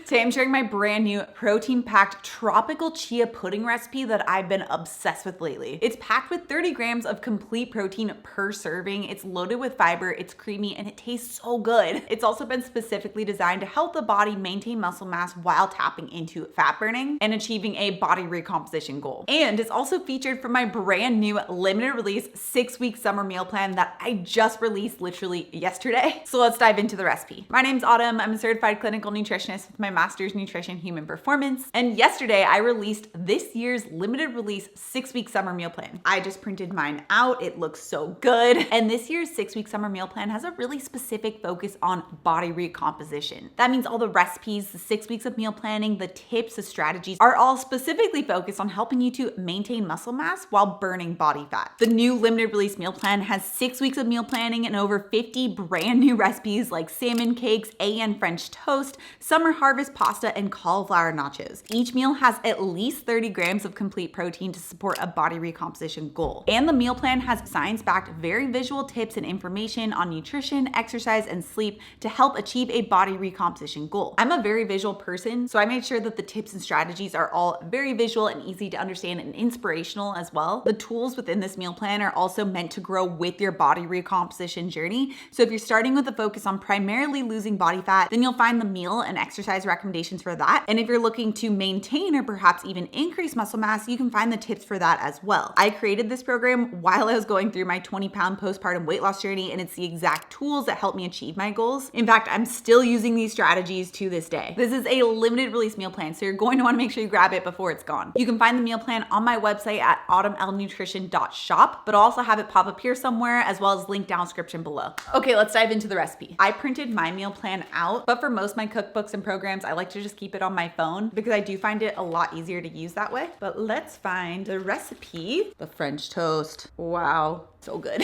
Today I'm sharing my brand new protein-packed tropical chia pudding recipe that I've been obsessed with lately. It's packed with 30 grams of complete protein per serving. It's loaded with fiber, it's creamy, and it tastes so good. It's also been specifically designed to help the body maintain muscle mass while tapping into fat burning and achieving a body recomposition goal. And it's also featured from my brand new limited release 6-week summer meal plan that I just released literally yesterday. So let's dive into the recipe. My name's Autumn. I'm a certified clinical nutritionist with my master's nutrition human performance. And yesterday I released this year's limited release 6-week summer meal plan. I just printed mine out. It looks so good. And this year's 6-week summer meal plan has a really specific focus on body recomposition. That means all the recipes, the 6 weeks of meal planning, the tips, the strategies are all specifically focused on helping you to maintain muscle mass while burning body fat. The new limited release meal plan has 6 weeks of meal planning and over 50 brand new recipes like salmon cakes, AN French toast, summer harvest pasta, and cauliflower nachos. Each meal has at least 30 grams of complete protein to support a body recomposition goal. And the meal plan has science-backed, very visual tips and information on nutrition, exercise, and sleep to help achieve a body recomposition goal. I'm a very visual person, so I made sure that the tips and strategies are all very visual and easy to understand and inspirational as well. The tools within this meal plan are also meant to grow with your body recomposition journey. So if you're starting with a focus on primarily losing body fat, then you'll find the meal and exercise recommendations for that. And if you're looking to maintain or perhaps even increase muscle mass, you can find the tips for that as well. I created this program while I was going through my 20-pound postpartum weight loss journey, and it's the exact tools that helped me achieve my goals. In fact, I'm still using these strategies to this day. This is a limited release meal plan, so you're going to want to make sure you grab it before it's gone. You can find the meal plan on my website at autumnlnutrition.shop, but I'll also have it pop up here somewhere as well as link down description below. Okay, let's dive into the recipe. I printed my meal plan out, but for most of my cookbooks and programs, I like to just keep it on my phone because I do find it a lot easier to use that way. But let's find the recipe. The French toast. Wow. So good.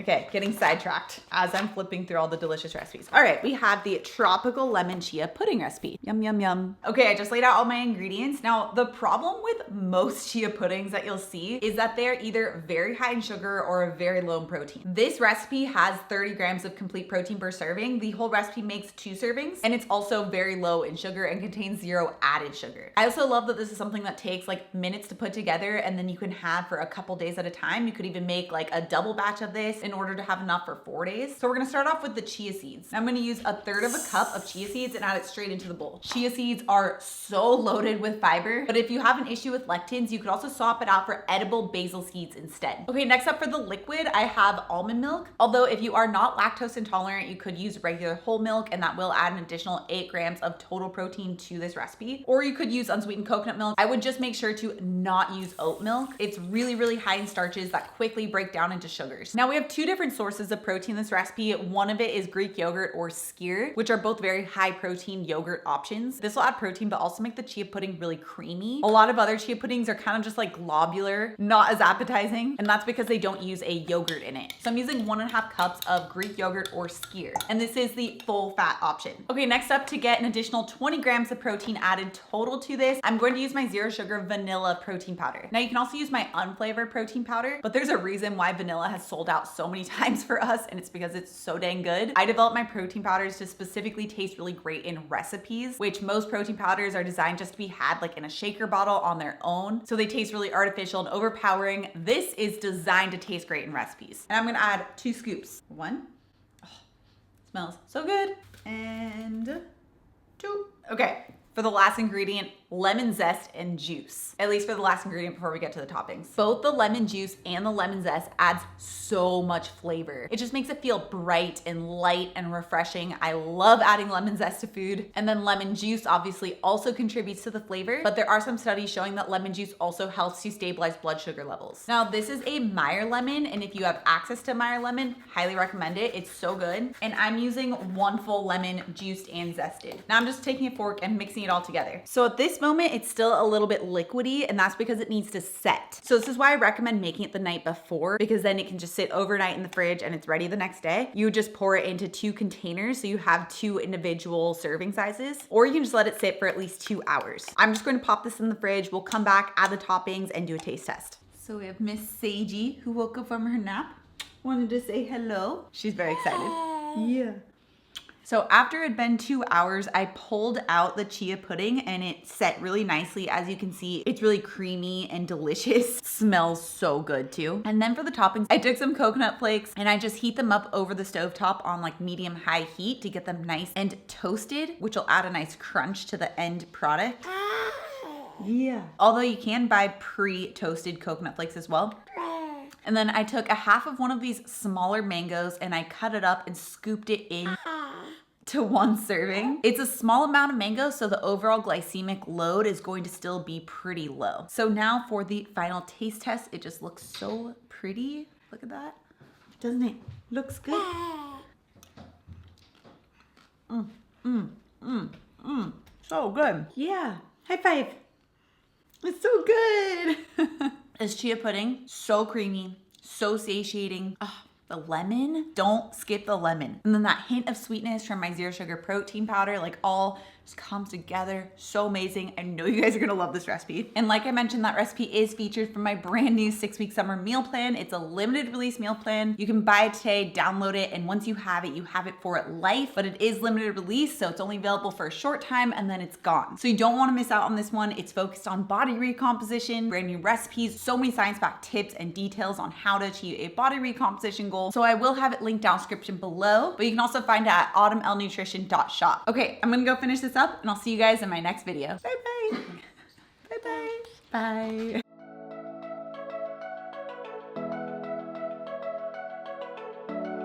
Okay, getting sidetracked as I'm flipping through all the delicious recipes. All right, we have the tropical lemon chia pudding recipe. Yum, yum, yum. Okay, I just laid out all my ingredients. Now, the problem with most chia puddings that you'll see is that they're either very high in sugar or very low in protein. This recipe has 30 grams of complete protein per serving. The whole recipe makes 2 servings, and it's also very low in sugar and contains 0 added sugar. I also love that this is something that takes like minutes to put together, and then you can have for a couple days at a time. You could even make like a double batch of this in order to have enough for 4 days. So we're gonna start off with the chia seeds. I'm gonna use 1/3 cup of chia seeds and add it straight into the bowl. Chia seeds are so loaded with fiber, but if you have an issue with lectins, you could also swap it out for edible basil seeds instead. Okay, next up for the liquid, I have almond milk. Although if you are not lactose intolerant, you could use regular whole milk, and that will add an additional 8 grams of total protein to this recipe. Or you could use unsweetened coconut milk. I would just make sure to not use oat milk. It's really, really high in starches that quickly break down into sugars. Now we have 2 different sources of protein in this recipe. One of it is Greek yogurt or skyr, which are both very high protein yogurt options. This will add protein, but also make the chia pudding really creamy. A lot of other chia puddings are kind of just like globular, not as appetizing, and that's because they don't use a yogurt in it. So I'm using 1.5 cups of Greek yogurt or skyr, and this is the full fat option. Okay, next up, to get an additional 20 grams of protein added total to this, I'm going to use my 0 sugar vanilla protein powder. Now you can also use my unflavored protein powder, but there's a reason why vanilla has sold out so many times for us, and it's because it's so dang good. I developed my protein powders to specifically taste really great in recipes, which most protein powders are designed just to be had like in a shaker bottle on their own. So they taste really artificial and overpowering. This is designed to taste great in recipes. And I'm gonna add 2 scoops. 1. Oh, smells so good. And 2. Okay. For the last ingredient, lemon zest and juice. At least for the last ingredient before we get to the toppings. Both the lemon juice and the lemon zest adds so much flavor. It just makes it feel bright and light and refreshing. I love adding lemon zest to food. And then lemon juice obviously also contributes to the flavor, but there are some studies showing that lemon juice also helps to stabilize blood sugar levels. Now this is a Meyer lemon, and if you have access to Meyer lemon, highly recommend it. It's so good. And I'm using 1 full lemon juiced and zested. Now I'm just taking a fork and mixing it all together. So at this moment, it's still a little bit liquidy, and that's because it needs to set. So this is why I recommend making it the night before, because then it can just sit overnight in the fridge and it's ready the next day. You would just pour it into 2 containers, so you have 2 individual serving sizes, or you can just let it sit for at least 2 hours. I'm just going to pop this in the fridge. We'll come back, add the toppings, and do a taste test. So we have Miss Seiji, who woke up from her nap. Wanted to say hello. She's very excited. Yeah. So after it had been 2 hours, I pulled out the chia pudding and it set really nicely. As you can see, it's really creamy and delicious. Smells so good too. And then for the toppings, I took some coconut flakes and I just heat them up over the stovetop on like medium high heat to get them nice and toasted, which will add a nice crunch to the end product. Yeah. Although you can buy pre-toasted coconut flakes as well. And then I took a half of one of these smaller mangoes and I cut it up and scooped it in to one serving. It's a small amount of mango, so the overall glycemic load is going to still be pretty low. So now for the final taste test, it just looks so pretty. Look at that. Doesn't it? Looks good. So good. Yeah. High five. It's so good. This chia pudding, so creamy, so satiating. Oh, the lemon, don't skip the lemon. And then that hint of sweetness from my zero sugar protein powder, like all just comes together. So amazing. I know you guys are gonna love this recipe. And like I mentioned, that recipe is featured from my brand new 6-week summer meal plan. It's a limited release meal plan. You can buy it today, download it, and once you have it for life, but it is limited release, so it's only available for a short time and then it's gone. So you don't wanna miss out on this one. It's focused on body recomposition, brand new recipes, so many science-backed tips and details on how to achieve a body recomposition goal. So I will have it linked down description below, but you can also find it at autumnlnutrition.shop. Okay, I'm gonna go finish this up and I'll see you guys in my next video. Bye-bye. Bye-bye. Bye.